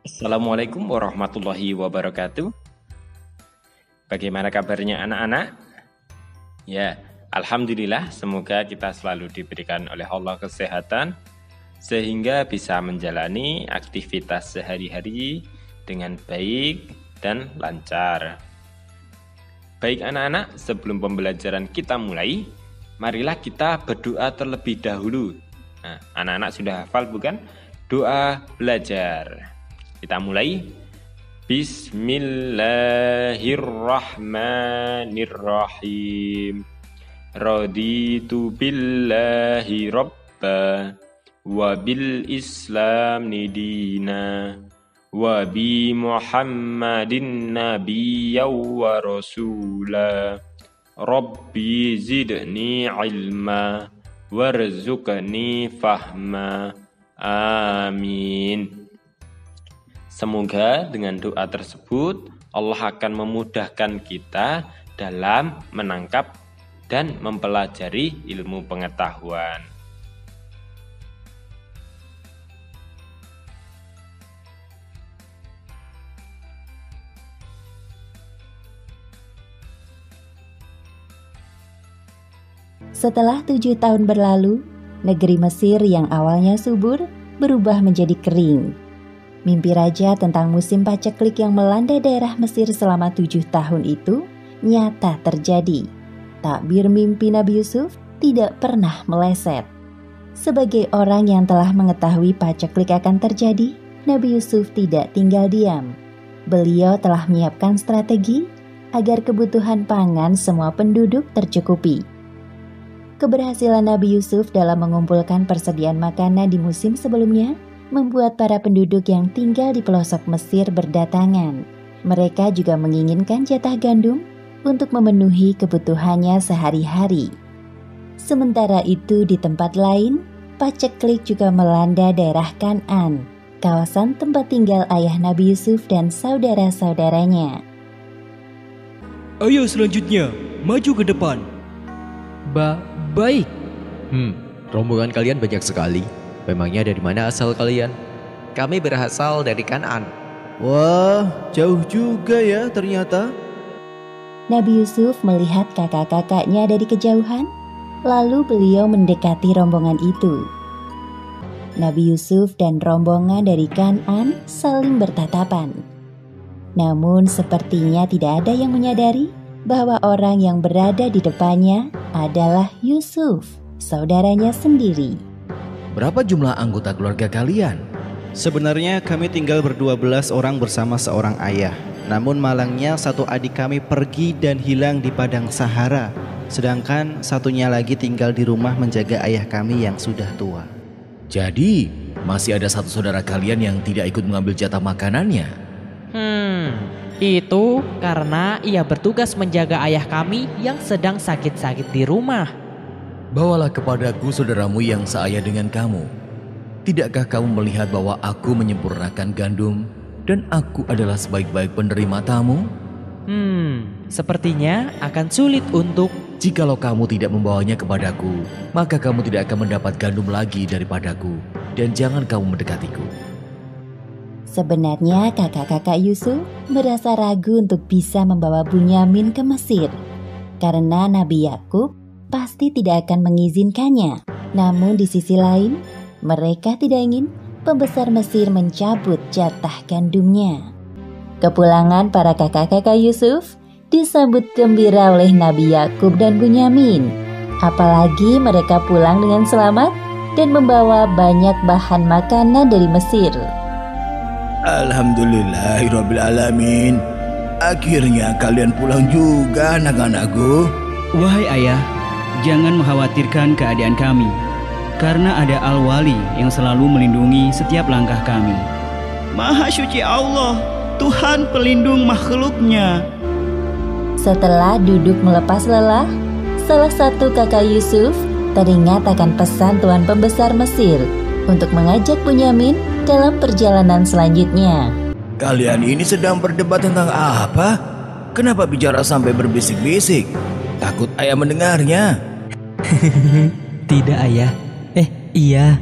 Assalamualaikum warahmatullahi wabarakatuh. Bagaimana kabarnya anak-anak? Ya, alhamdulillah, semoga kita selalu diberikan oleh Allah kesehatan sehingga bisa menjalani aktivitas sehari-hari dengan baik dan lancar. Baik anak-anak, sebelum pembelajaran kita mulai, marilah kita berdoa terlebih dahulu. Nah, anak-anak sudah hafal bukan? Doa belajar. Kita mulai. Bismillahirrahmanirrahim. Raditu billahi rabba wa bil islamni dina wa bi muhammadin nabiyya wa rasula. Rabbi zidni ilma warzuqni fahma. Amin. Semoga dengan doa tersebut Allah akan memudahkan kita dalam menangkap dan mempelajari ilmu pengetahuan. Setelah 7 tahun berlalu, negeri Mesir yang awalnya subur berubah menjadi kering. Mimpi raja tentang musim paceklik yang melanda daerah Mesir selama 7 tahun itu nyata terjadi. Takbir mimpi Nabi Yusuf tidak pernah meleset. Sebagai orang yang telah mengetahui paceklik akan terjadi, Nabi Yusuf tidak tinggal diam. Beliau telah menyiapkan strategi agar kebutuhan pangan semua penduduk tercukupi. Keberhasilan Nabi Yusuf dalam mengumpulkan persediaan makanan di musim sebelumnya membuat para penduduk yang tinggal di pelosok Mesir berdatangan. Mereka juga menginginkan jatah gandum untuk memenuhi kebutuhannya sehari-hari. Sementara itu di tempat lain, paceklik juga melanda daerah Kan'an, kawasan tempat tinggal ayah Nabi Yusuf dan saudara-saudaranya. Ayo selanjutnya, maju ke depan. Baik. Rombongan kalian banyak sekali. Memangnya dari mana asal kalian? Kami berasal dari Kan'an. Wah, jauh juga ya ternyata. Nabi Yusuf melihat kakak-kakaknya dari kejauhan, lalu beliau mendekati rombongan itu. Nabi Yusuf dan rombongan dari Kan'an saling bertatapan. Namun sepertinya tidak ada yang menyadari bahwa orang yang berada di depannya adalah Yusuf, saudaranya sendiri. Berapa jumlah anggota keluarga kalian? Sebenarnya kami tinggal ber-12 orang bersama seorang ayah. Namun malangnya satu adik kami pergi dan hilang di padang Sahara. Sedangkan satunya lagi tinggal di rumah menjaga ayah kami yang sudah tua. Jadi masih ada satu saudara kalian yang tidak ikut mengambil jatah makanannya? Itu karena ia bertugas menjaga ayah kami yang sedang sakit-sakit di rumah. Bawalah kepadaku saudaramu yang seayah dengan kamu. Tidakkah kamu melihat bahwa aku menyempurnakan gandum dan aku adalah sebaik-baik penerima tamu? Sepertinya akan sulit untuk... Jikalau kamu tidak membawanya kepadaku, maka kamu tidak akan mendapat gandum lagi daripadaku, dan jangan kamu mendekatiku. Sebenarnya kakak-kakak Yusuf merasa ragu untuk bisa membawa Bunyamin ke Mesir, karena Nabi Yakub pasti tidak akan mengizinkannya. Namun di sisi lain, mereka tidak ingin pembesar Mesir mencabut jatah gandumnya. Kepulangan para kakak-kakak Yusuf disambut gembira oleh Nabi Yakub dan Bunyamin. Apalagi mereka pulang dengan selamat dan membawa banyak bahan makanan dari Mesir. Alhamdulillahirrabbilalamin. Akhirnya kalian pulang juga anak-anakku. Wahai ayah, jangan mengkhawatirkan keadaan kami, karena ada Al-Wali yang selalu melindungi setiap langkah kami. Maha suci Allah, Tuhan pelindung makhluknya. Setelah duduk melepas lelah, salah satu kakak Yusuf teringat akan pesan Tuan Pembesar Mesir untuk mengajak Bunyamin dalam perjalanan selanjutnya. Kalian ini sedang berdebat tentang apa? Kenapa bicara sampai berbisik-bisik? Takut ayah mendengarnya. Tidak ayah. Iya.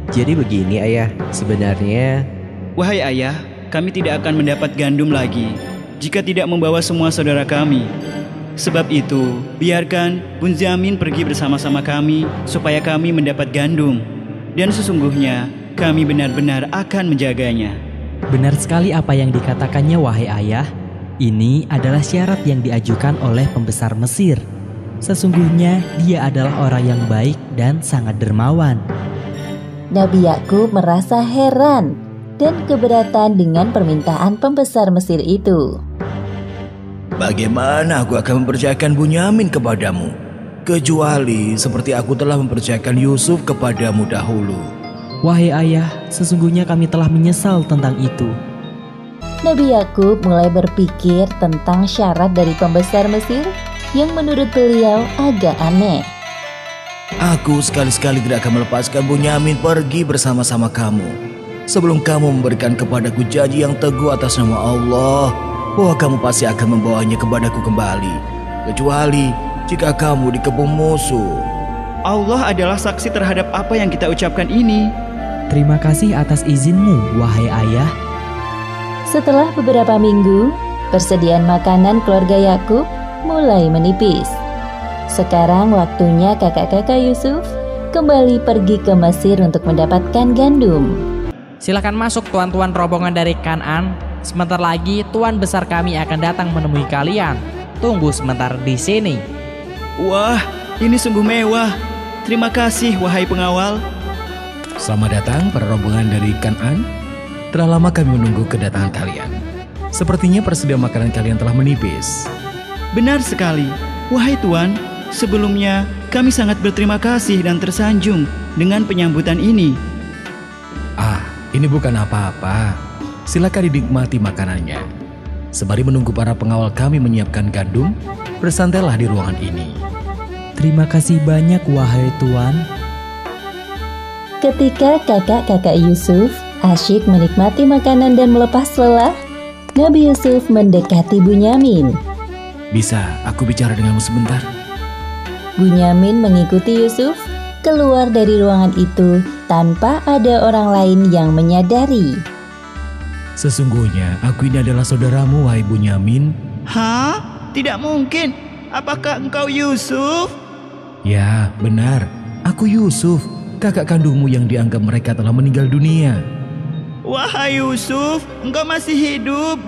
Jadi begini ayah, sebenarnya... Wahai ayah, kami tidak akan mendapat gandum lagi jika tidak membawa semua saudara kami. Sebab itu, biarkan Bunyamin pergi bersama-sama kami supaya kami mendapat gandum. Dan sesungguhnya kami benar-benar akan menjaganya." Benar sekali apa yang dikatakannya, wahai ayah. Ini adalah syarat yang diajukan oleh pembesar Mesir. Sesungguhnya dia adalah orang yang baik dan sangat dermawan. Nabi Yakub merasa heran dan keberatan dengan permintaan pembesar Mesir itu. Bagaimana aku akan mempercayakan Bunyamin kepadamu, kecuali seperti aku telah mempercayakan Yusuf kepadamu dahulu. Wahai ayah, sesungguhnya kami telah menyesal tentang itu. Nabi Yakub mulai berpikir tentang syarat dari pembesar Mesir yang menurut beliau agak aneh. Aku sekali-sekali tidak akan melepaskan Bunyamin pergi bersama-sama kamu sebelum kamu memberikan kepadaku janji yang teguh atas nama Allah bahwa kamu pasti akan membawanya kepadaku kembali, kecuali jika kamu dikepung musuh. Allah adalah saksi terhadap apa yang kita ucapkan ini. Terima kasih atas izinmu, wahai ayah. Setelah beberapa minggu, persediaan makanan keluarga Yakub mulai menipis. Sekarang waktunya kakak-kakak Yusuf kembali pergi ke Mesir untuk mendapatkan gandum. Silakan masuk tuan-tuan rombongan dari Kan'an. Sebentar lagi tuan besar kami akan datang menemui kalian. Tunggu sebentar di sini. Wah, ini sungguh mewah. Terima kasih, wahai pengawal. Selamat datang para rombongan dari Kan'an. Telah lama kami menunggu kedatangan kalian. Sepertinya persediaan makanan kalian telah menipis. Benar sekali, wahai tuan. Sebelumnya kami sangat berterima kasih dan tersanjung dengan penyambutan ini. Ini bukan apa-apa. Silakan dinikmati makanannya. Sembari menunggu para pengawal kami menyiapkan gandum, bersantailah di ruangan ini. Terima kasih banyak, wahai tuan. Ketika kakak-kakak Yusuf asyik menikmati makanan dan melepas lelah, Nabi Yusuf mendekati Bunyamin. Bisa aku bicara denganmu sebentar? Bunyamin mengikuti Yusuf keluar dari ruangan itu tanpa ada orang lain yang menyadari. Sesungguhnya aku ini adalah saudaramu, wahai Bunyamin. Hah? Tidak mungkin. Apakah engkau Yusuf? Ya, benar. Aku Yusuf, kakak kandungmu yang dianggap mereka telah meninggal dunia. Wahai Yusuf, engkau masih hidup.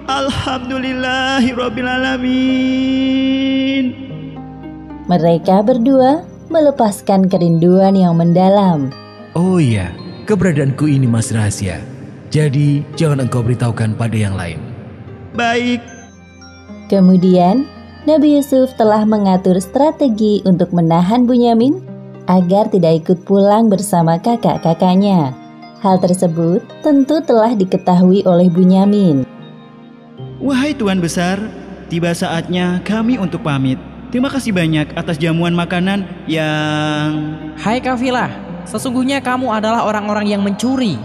Alhamdulillahirrabbilalamin. Mereka berdua melepaskan kerinduan yang mendalam. Oh iya, keberadaanku ini masih rahasia. Jadi jangan engkau beritahukan pada yang lain. Baik. Kemudian Nabi Yusuf telah mengatur strategi untuk menahan Bunyamin agar tidak ikut pulang bersama kakak-kakaknya. Hal tersebut tentu telah diketahui oleh Bunyamin. Wahai Tuan Besar, tiba saatnya kami untuk pamit. Terima kasih banyak atas jamuan makanan yang... Hai kafilah, sesungguhnya kamu adalah orang-orang yang mencuri.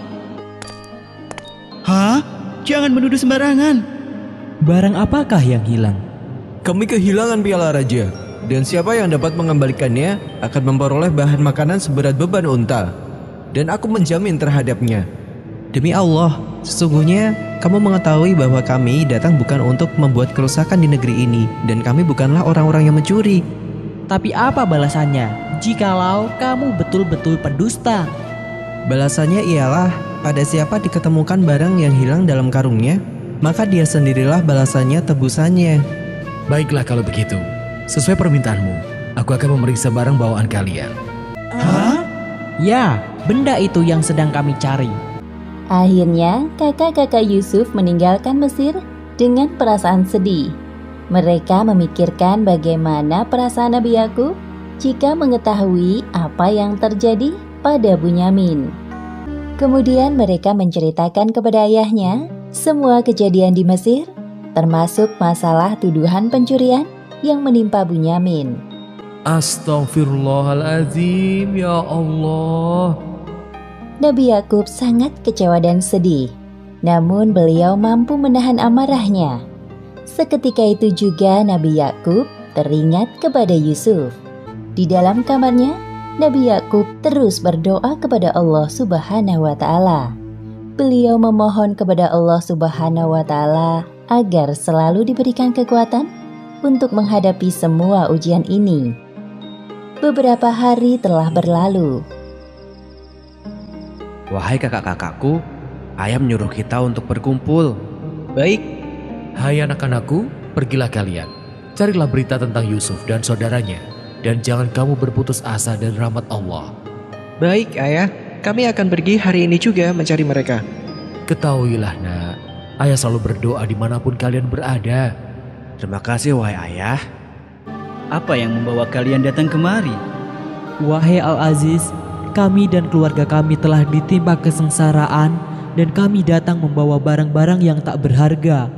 Hah? Jangan menuduh sembarangan. Barang apakah yang hilang? Kami kehilangan piala raja, dan siapa yang dapat mengembalikannya akan memperoleh bahan makanan seberat beban unta. Dan aku menjamin terhadapnya. Demi Allah, sesungguhnya kamu mengetahui bahwa kami datang bukan untuk membuat kerusakan di negeri ini, dan kami bukanlah orang-orang yang mencuri. Tapi apa balasannya jikalau kamu betul-betul pendusta? Balasannya ialah pada siapa diketemukan barang yang hilang dalam karungnya, maka dia sendirilah balasannya tebusannya. Baiklah kalau begitu, sesuai permintaanmu, aku akan memeriksa barang bawaan kalian. Hah? Ya, benda itu yang sedang kami cari. Akhirnya kakak-kakak Yusuf meninggalkan Mesir dengan perasaan sedih. Mereka memikirkan bagaimana perasaan Nabi Yakub jika mengetahui apa yang terjadi pada Bunyamin. Kemudian mereka menceritakan kepada ayahnya semua kejadian di Mesir, termasuk masalah tuduhan pencurian yang menimpa Bunyamin. Astaghfirullahaladzim, ya Allah. Nabi Yakub sangat kecewa dan sedih, namun beliau mampu menahan amarahnya. Seketika itu juga Nabi Yakub teringat kepada Yusuf. Di dalam kamarnya, Nabi Yakub terus berdoa kepada Allah Subhanahu wa Ta'ala. beliau memohon kepada Allah Subhanahu wa Ta'ala agar selalu diberikan kekuatan untuk menghadapi semua ujian ini. Beberapa hari telah berlalu. Wahai kakak-kakakku, ayah menyuruh kita untuk berkumpul. Baik. Hai anak-anakku, pergilah kalian. Carilah berita tentang Yusuf dan saudaranya. Dan jangan kamu berputus asa dari rahmat Allah. Baik, Ayah. Kami akan pergi hari ini juga mencari mereka. Ketahuilah nak, ayah selalu berdoa dimanapun kalian berada. Terima kasih wahai ayah. Apa yang membawa kalian datang kemari? Wahai Al-Aziz, kami dan keluarga kami telah ditimpa kesengsaraan dan kami datang membawa barang-barang yang tak berharga.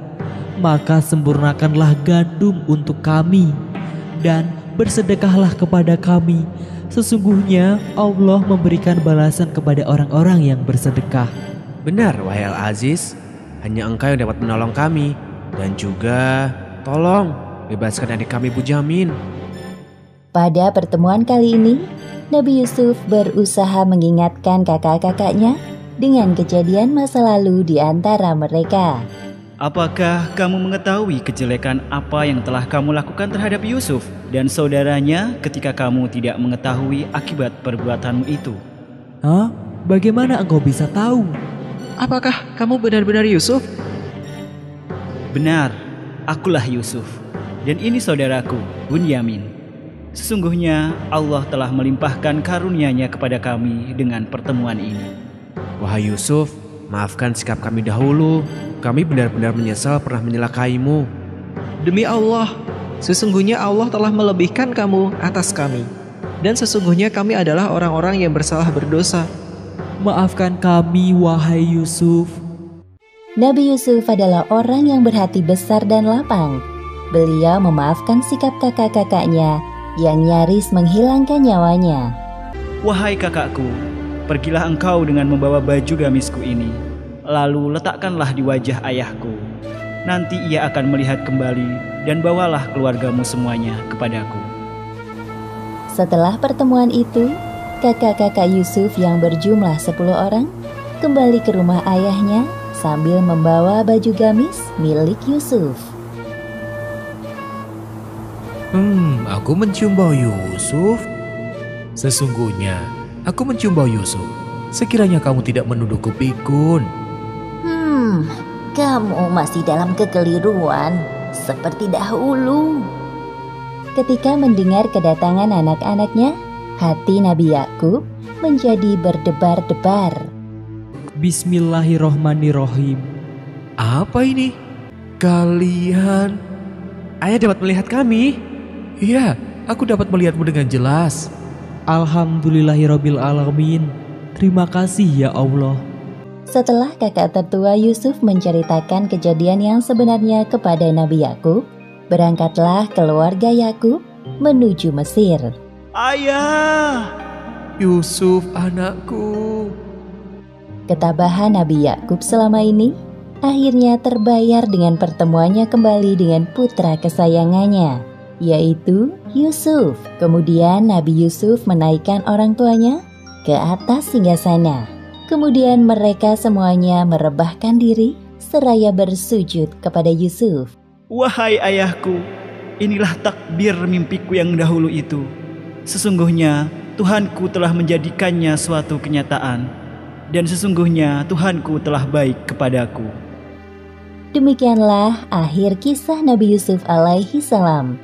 Maka sempurnakanlah gandum untuk kami dan bersedekahlah kepada kami. Sesungguhnya Allah memberikan balasan kepada orang-orang yang bersedekah. Benar wahai Al-Aziz, hanya engkau yang dapat menolong kami. Dan juga tolong bebaskan adik kami Bujamin. Pada pertemuan kali ini, Nabi Yusuf berusaha mengingatkan kakak-kakaknya dengan kejadian masa lalu di antara mereka. Apakah kamu mengetahui kejelekan apa yang telah kamu lakukan terhadap Yusuf dan saudaranya ketika kamu tidak mengetahui akibat perbuatanmu itu? Hah? Bagaimana engkau bisa tahu? Apakah kamu benar-benar Yusuf? Benar, akulah Yusuf. Dan ini saudaraku, Bunyamin. Sesungguhnya Allah telah melimpahkan karunia-Nya kepada kami dengan pertemuan ini. Wahai Yusuf, maafkan sikap kami dahulu. Kami benar-benar menyesal pernah menyelakaimu. Demi Allah, sesungguhnya Allah telah melebihkan kamu atas kami. Dan sesungguhnya kami adalah orang-orang yang bersalah berdosa. Maafkan kami, wahai Yusuf. Nabi Yusuf adalah orang yang berhati besar dan lapang. Beliau memaafkan sikap kakak-kakaknya yang nyaris menghilangkan nyawanya. Wahai kakakku, pergilah engkau dengan membawa baju gamisku ini. Lalu letakkanlah di wajah ayahku. Nanti ia akan melihat kembali dan bawalah keluargamu semuanya kepadaku. Setelah pertemuan itu, kakak-kakak Yusuf yang berjumlah 10 orang kembali ke rumah ayahnya sambil membawa baju gamis milik Yusuf. Aku mencium bau Yusuf. Sesungguhnya, aku mencium bau Yusuf. Sekiranya kamu tidak menuduhku pikun. Kamu masih dalam kekeliruan seperti dahulu. Ketika mendengar kedatangan anak-anaknya, hati Nabi Yakub menjadi berdebar-debar. Bismillahirrohmanirrohim. Apa ini? Kalian? Ayah dapat melihat kami. Iya, aku dapat melihatmu dengan jelas. Alhamdulillahirobbilalamin. Terima kasih ya Allah. Setelah kakak tertua Yusuf menceritakan kejadian yang sebenarnya kepada Nabi Yakub, berangkatlah keluarga Yakub menuju Mesir. Ayah! Yusuf anakku. Ketabahan Nabi Yakub selama ini akhirnya terbayar dengan pertemuannya kembali dengan putra kesayangannya, yaitu Yusuf. Kemudian Nabi Yusuf menaikkan orang tuanya ke atas singgasana. Kemudian mereka semuanya merebahkan diri seraya bersujud kepada Yusuf. Wahai ayahku, inilah takdir mimpiku yang dahulu itu. Sesungguhnya Tuhanku telah menjadikannya suatu kenyataan. Dan sesungguhnya Tuhanku telah baik kepadaku. Demikianlah akhir kisah Nabi Yusuf alaihi salam.